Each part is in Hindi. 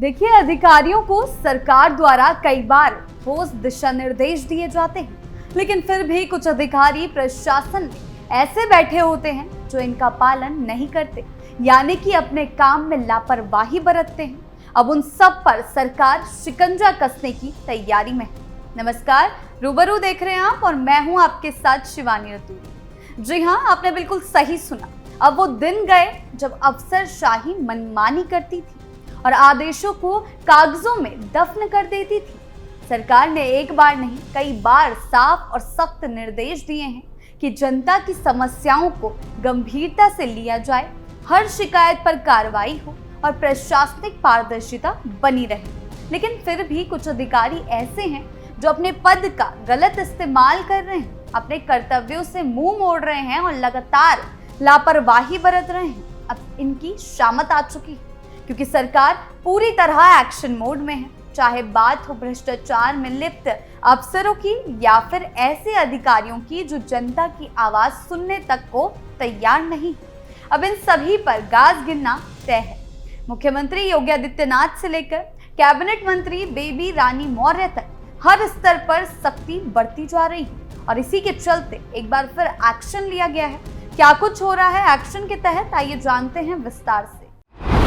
देखिए, अधिकारियों को सरकार द्वारा कई बार ठोस दिशा निर्देश दिए जाते हैं, लेकिन फिर भी कुछ अधिकारी प्रशासन में ऐसे बैठे होते हैं जो इनका पालन नहीं करते, यानी कि अपने काम में लापरवाही बरतते हैं। अब उन सब पर सरकार शिकंजा कसने की तैयारी में है। नमस्कार, रूबरू देख रहे हैं आप और मैं हूं आपके साथ शिवानी रतूरी। जी हां, आपने बिल्कुल सही सुना। अब वो दिन गए जब अफसरशाही मनमानी करती थी और आदेशों को कागजों में दफन कर देती थी। सरकार ने एक बार नहीं, कई बार साफ और सख्त निर्देश दिए हैं कि जनता की समस्याओं को गंभीरता से लिया जाए, हर शिकायत पर कार्रवाई हो और प्रशासनिक पारदर्शिता बनी रहे। लेकिन फिर भी कुछ अधिकारी ऐसे हैं जो अपने पद का गलत इस्तेमाल कर रहे हैं, अपने कर्तव्यों से मुंह मोड़ रहे हैं और लगातार लापरवाही बरत रहे हैं। अब इनकी शामत आ चुकी है, क्योंकि सरकार पूरी तरह एक्शन मोड में है, चाहे बात हो भ्रष्टाचार में लिप्त अफसरों की या फिर ऐसे अधिकारियों की जो जनता की आवाज सुनने तक को तैयार नहीं। अब इन सभी पर गाज गिनना तय है। मुख्यमंत्री योगी आदित्यनाथ से लेकर कैबिनेट मंत्री बेबी रानी मौर्य तक हर स्तर पर सख्ती बढ़ती जा रही है और इसी के चलते एक बार फिर एक्शन लिया गया है। क्या कुछ हो रहा है एक्शन के तहत, आइए जानते हैं विस्तार से।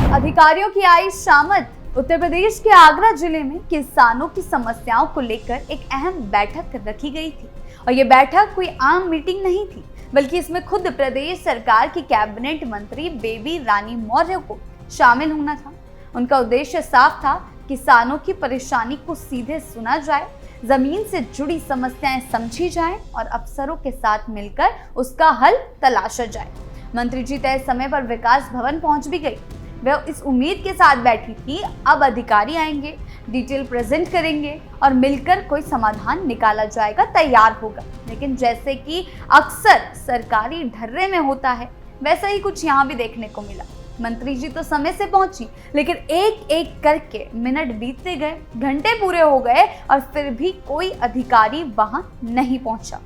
अधिकारियों की आई शामत। उत्तर प्रदेश के आगरा जिले में किसानों की समस्याओं को लेकर एक अहम बैठक रखी गई थी और ये बैठक कोई आम मीटिंग नहीं थी, बल्कि इसमें खुद प्रदेश सरकार की कैबिनेट मंत्री बेबी रानी मौर्य को शामिल होना था। उनका उद्देश्य साफ था, किसानों की परेशानी को सीधे सुना जाए, जमीन से जुड़ी समस्याएं समझी जाएं और अफसरों के साथ मिलकर उसका हल तलाशा जाए। मंत्री जी तय समय पर विकास भवन पहुंच भी गई। वह इस उम्मीद के साथ बैठी थी, अब अधिकारी आएंगे, डिटेल प्रेजेंट करेंगे और मिलकर कोई समाधान निकाला जाएगा, तैयार होगा। लेकिन जैसे कि अक्सर सरकारी ढर्रे में होता है, वैसा ही कुछ यहाँ भी देखने को मिला। मंत्री जी तो समय से पहुंची, लेकिन एक एक करके मिनट बीतते गए, घंटे पूरे हो गए और फिर भी कोई अधिकारी वहां नहीं पहुंचा।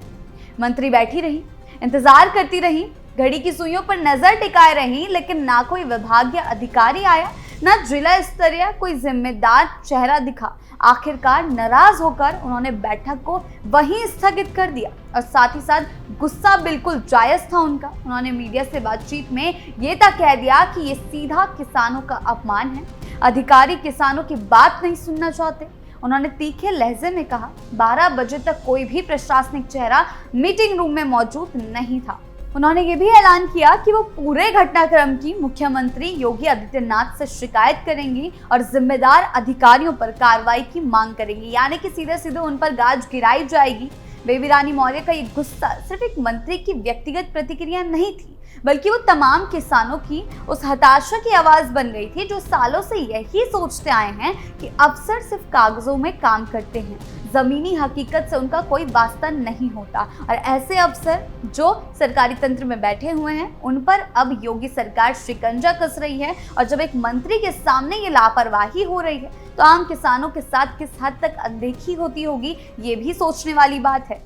मंत्री बैठी रही, इंतजार करती रही, घड़ी की सुइयों पर नजर टिकाए रही, लेकिन ना कोई विभागीय अधिकारी आया, ना जिला स्तरीय कोई जिम्मेदार चेहरा दिखा। आखिरकार नाराज होकर उन्होंने बैठक को वहीं स्थगित कर दिया और साथ ही साथ गुस्सा बिल्कुल जायज था उनका। उन्होंने मीडिया से बातचीत में ये तक कह दिया कि ये सीधा किसानों का अपमान है, अधिकारी किसानों की बात नहीं सुनना चाहते। उन्होंने तीखे लहजे में कहा, 12 बजे तक कोई भी प्रशासनिक चेहरा मीटिंग रूम में मौजूद नहीं था। उन्होंने ये भी ऐलान किया कि वो पूरे घटनाक्रम की मुख्यमंत्री योगी आदित्यनाथ से शिकायत करेंगी और जिम्मेदार अधिकारियों पर कार्रवाई की मांग करेंगी, यानी कि सीधे सीधे उन पर गाज गिराई जाएगी। बेबी रानी मौर्य का ये गुस्सा सिर्फ एक मंत्री की व्यक्तिगत प्रतिक्रिया नहीं थी, बल्कि वो तमाम किसानों की उस हताशा की आवाज बन गई थी जो सालों से यही सोचते आए हैं कि अफसर सिर्फ कागजों में काम करते हैं, जमीनी हकीकत से उनका कोई वास्ता नहीं होता। और ऐसे अफसर जो सरकारी तंत्र में बैठे हुए हैं, उन पर अब योगी सरकार शिकंजा कस रही है और जब एक मंत्री के सामने ये लापरवाही हो रही है तो आम किसानों के साथ किस हद तक अनदेखी होती होगी, ये भी सोचने वाली बात है।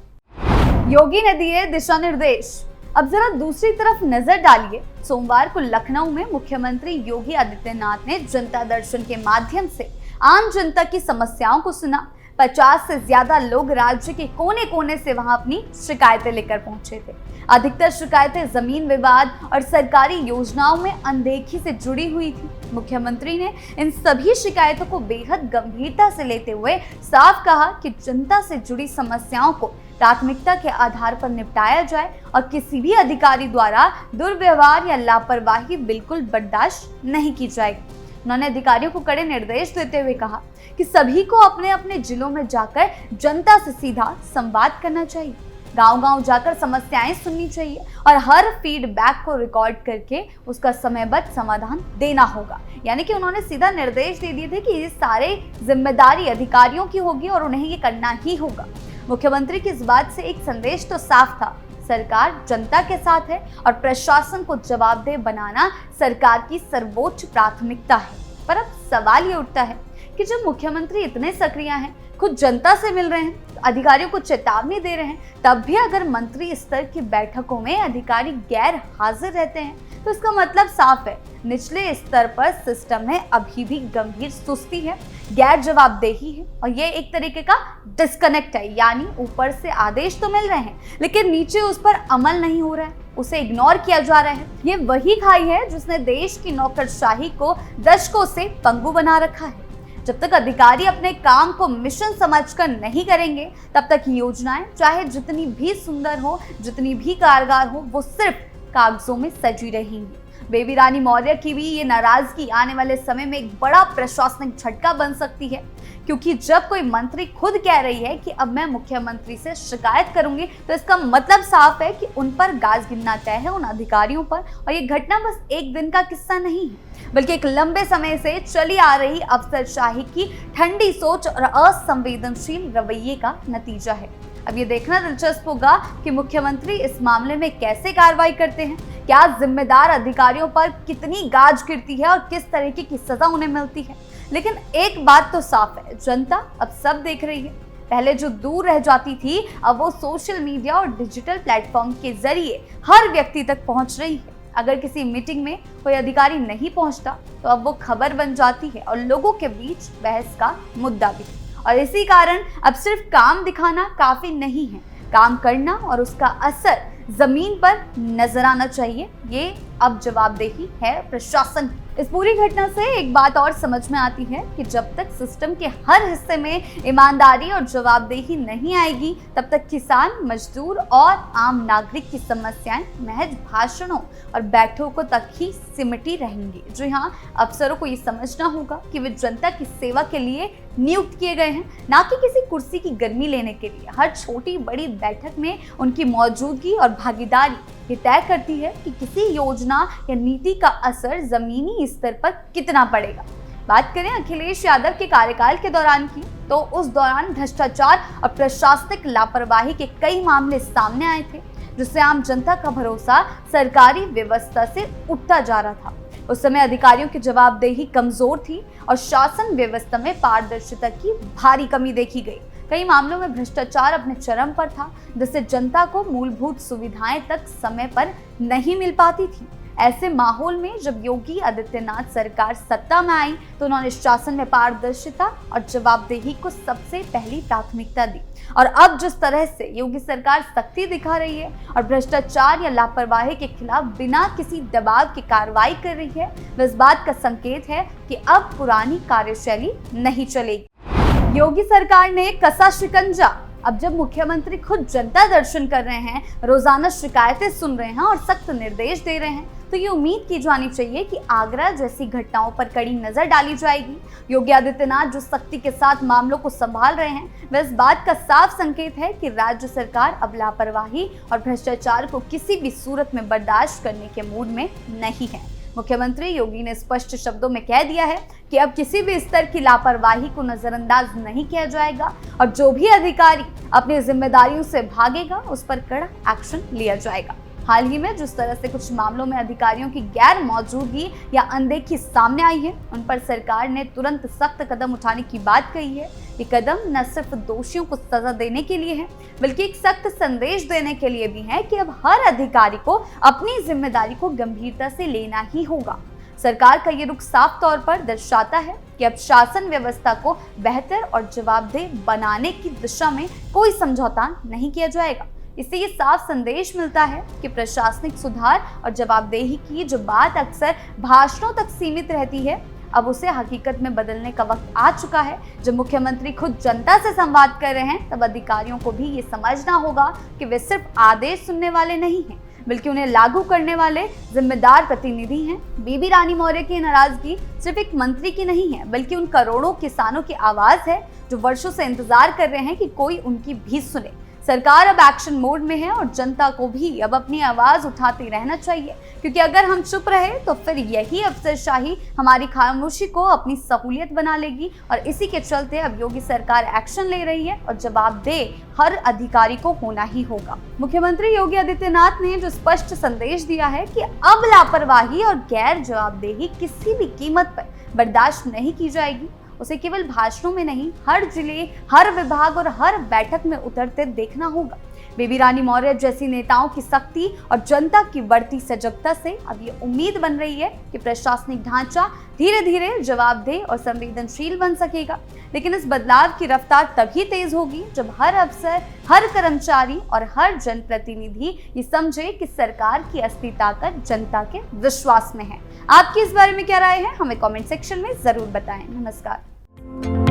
योगी ने दिए दिशा निर्देश। अब जरा दूसरी तरफ नजर डालिए। सोमवार को लखनऊ में मुख्यमंत्री योगी आदित्यनाथ ने जनता दर्शन के माध्यम से आम जनता की समस्याओं को सुना। 50 से ज्यादा लोग राज्य के कोने कोने से वहां अपनी शिकायतें लेकर पहुंचे थे। अधिकतर शिकायतें जमीन विवाद और सरकारी योजनाओं में अनदेखी से जुड़ी हुई थी। मुख्यमंत्री ने इन सभी शिकायतों को बेहद गंभीरता से लेते हुए साफ कहा कि जनता से जुड़ी समस्याओं को प्राथमिकता के आधार पर निपटाया जाए और किसी भी अधिकारी द्वारा दुर्व्यवहार या लापरवाही बिल्कुल बर्दाश्त नहीं की जाएगी। उन्होंने अधिकारियों को कड़े निर्देश देते हुए कहा कि सभी को अपने अपने जिलों में जाकर जनता से सीधा संवाद करना चाहिए, गांव-गांव जाकर समस्याएं सुननी चाहिए और हर फीडबैक को रिकॉर्ड करके उसका समयबद्ध समाधान देना होगा। यानी कि उन्होंने सीधा निर्देश दे दिए थे कि ये सारे जिम्मेदारी अधिकारियों की होगी और उन्हें ये करना ही होगा। मुख्यमंत्री की इस बात से एक संदेश तो साफ था, सरकार जनता के साथ है और प्रशासन को जवाबदेह बनाना सरकार की सर्वोच्च प्राथमिकता है। पर अब सवाल ये उठता है कि जब मुख्यमंत्री इतने सक्रिय हैं, खुद जनता से मिल रहे हैं, अधिकारियों को चेतावनी दे रहे हैं, तब भी अगर मंत्री स्तर की बैठकों में अधिकारी गैर हाजिर रहते हैं तो इसका मतलब साफ है, निचले स्तर पर सिस्टम में अभी भी गंभीर सुस्ती है, गैर जवाबदेही है और ये एक तरीके का डिस्कनेक्ट है। यानी ऊपर से आदेश तो मिल रहे हैं लेकिन नीचे उस पर अमल नहीं हो रहा है, उसे इग्नोर किया जा रहा है। ये वही खाई है जिसने देश की नौकरशाही को दशकों से पंगु बना रखा है। जब तक अधिकारी अपने काम को मिशन समझकर नहीं करेंगे तब तक योजनाएं चाहे जितनी भी सुंदर हो, जितनी भी कारगर हो, वो सिर्फ कागजों में सजी रहेंगी। बेबी रानी मौर्य की भी ये नाराजगी आने वाले समय में एक बड़ा प्रशासनिक झटका बन सकती है, क्योंकि जब कोई मंत्री खुद कह रही है कि अब मैं मुख्यमंत्री से शिकायत करूंगी तो इसका मतलब साफ है कि उन पर गाज गिनना तय है, उन अधिकारियों पर। और ये घटना बस एक दिन का किस्सा नहीं है बल्कि एक लंबे समय से चली आ रही अफसरशाही की ठंडी सोच और असंवेदनशील रवैये का नतीजा है। अब ये देखना दिलचस्प होगा कि मुख्यमंत्री इस मामले में कैसे कार्रवाई करते हैं, क्या जिम्मेदार अधिकारियों पर कितनी गाज गिरती है और किस तरीके की सजा उन्हें मिलती है। लेकिन एक बात तो साफ है, जनता अब सब देख रही है। पहले जो दूर रह जाती थी अब वो सोशल मीडिया और डिजिटल प्लेटफॉर्म के जरिए हर व्यक्ति तक पहुंच रही है। अगर किसी मीटिंग में कोई अधिकारी नहीं पहुंचता तो अब वो खबर बन जाती है और लोगों के बीच बहस का मुद्दा भी। और इसी कारण अब सिर्फ काम दिखाना काफी नहीं है, काम करना और उसका असर जमीन पर नजर आना चाहिए। ये अब जवाबदेही है प्रशासन। इस पूरी घटना से एक बात और समझ में आती है कि जब तक सिस्टम के हर हिस्से में ईमानदारी और जवाबदेही नहीं आएगी तब तक किसान, मजदूर और आम नागरिक की समस्याएं महज भाषणों और बैठकों तक ही सिमटी रहेंगी। जो यहाँ अफसरों को ये समझना होगा कि वे जनता की सेवा के लिए नियुक्त किए गए हैं, ना कि किसी कुर्सी की गर्मी लेने के लिए। हर छोटी बड़ी बैठक में उनकी मौजूदगी और भागीदारी ये तय करती है कि किसी योजना या नीति का असर जमीनी स्तर पर कितना पड़ेगा। बात करें अखिलेश यादव के कार्यकाल के दौरान की, तो उस दौरान भ्रष्टाचार और प्रशासनिक लापरवाही के कई मामले सामने आए थे, जिससे आम जनता का भरोसा सरकारी व्यवस्था से उठता जा रहा था। उस समय अधिकारियों की जवाबदेही कमजोर थी और शासन व्यवस्था में पारदर्शिता की भारी कमी देखी गई। कई मामलों में भ्रष्टाचार अपने चरम पर था, जिससे जनता को मूलभूत सुविधाएं तक समय पर नहीं मिल पाती थी। ऐसे माहौल में जब योगी आदित्यनाथ सरकार सत्ता में आई तो उन्होंने शासन में पारदर्शिता और जवाबदेही को सबसे पहली प्राथमिकता दी। और अब जिस तरह से योगी सरकार सख्ती दिखा रही है और भ्रष्टाचार या लापरवाही के खिलाफ बिना किसी दबाव की कार्रवाई कर रही है, वह इस बात का संकेत है कि अब पुरानी कार्यशैली नहीं चलेगी। योगी सरकार ने कसा शिकंजा। अब जब मुख्यमंत्री खुद जनता दर्शन कर रहे हैं, रोजाना शिकायतें सुन रहे हैं और सख्त निर्देश दे रहे हैं, तो ये उम्मीद की जानी चाहिए कि आगरा जैसी घटनाओं पर कड़ी नजर डाली जाएगी। योगी आदित्यनाथ जो सख्ती के साथ मामलों को संभाल रहे हैं, वह इस बात का साफ संकेत है कि राज्य सरकार अब लापरवाही और भ्रष्टाचार को किसी भी सूरत में बर्दाश्त करने के मूड में नहीं है। मुख्यमंत्री योगी ने स्पष्ट शब्दों में कह दिया है कि अब किसी भी स्तर की लापरवाही को नजरअंदाज नहीं किया जाएगा और जो भी अधिकारी अपनी जिम्मेदारियों से भागेगा उस पर कड़ा एक्शन लिया जाएगा। हाल ही में जिस तरह से कुछ मामलों में अधिकारियों की गैर मौजूदगी या अनदेखी सामने आई है, उन पर सरकार ने तुरंत सख्त कदम उठाने की बात कही है। ये कदम न सिर्फ दोषियों को सजा देने के लिए है, बल्कि एक सख्त संदेश देने के लिए भी है कि अब हर अधिकारी को अपनी जिम्मेदारी को गंभीरता से लेना ही होगा। सरकार का ये रुख साफ तौर पर दर्शाता है कि अब शासन व्यवस्था को बेहतर और जवाबदेह बनाने की दिशा में कोई समझौता नहीं किया जाएगा। इससे ये साफ संदेश मिलता है कि प्रशासनिक सुधार और जवाबदेही की जो बात अक्सर भाषणों तक सीमित रहती है, अब उसे हकीकत में बदलने का वक्त आ चुका है। जब मुख्यमंत्री खुद जनता से संवाद कर रहे हैं, तब अधिकारियों को भी ये समझना होगा कि वे सिर्फ आदेश सुनने वाले नहीं हैं, बल्कि उन्हें लागू करने वाले जिम्मेदार प्रतिनिधि हैं। बेबी रानी मौर्य की नाराजगी सिर्फ एक मंत्री की नहीं है, बल्कि उन करोड़ों किसानों की आवाज है जो वर्षों से इंतजार कर रहे हैं कि कोई उनकी भी सुने। सरकार अब एक्शन मोड में है और जनता को भी अब अपनी आवाज उठाते रहना चाहिए, क्योंकि अगर हम चुप रहे तो फिर यही अफसरशाही हमारी खामोशी को अपनी सहूलियत बना लेगी। और इसी के चलते अब योगी सरकार एक्शन ले रही है और जवाबदेह हर अधिकारी को होना ही होगा। मुख्यमंत्री योगी आदित्यनाथ ने जो स्पष्ट संदेश दिया है कि अब लापरवाही और गैर जवाबदेही किसी भी कीमत पर बर्दाश्त नहीं की जाएगी, उसे केवल भाषणों में नहीं, हर जिले, हर विभाग और हर बैठक में उतरते देखना होगा। बेबी रानी मौर्य जैसी नेताओं की शक्ति और जनता की बढ़ती सजगता से अब ये उम्मीद बन रही है कि प्रशासनिक ढांचा धीरे धीरे जवाबदेह और संवेदनशील बन सकेगा। लेकिन इस बदलाव की रफ्तार तभी तेज होगी जब हर अफसर, हर कर्मचारी और हर जनप्रतिनिधि ये समझे कि सरकार की असली ताकत जनता के विश्वास में है। आपकी इस बारे में क्या राय है, हमें कमेंट सेक्शन में जरूर बताएं। नमस्कार।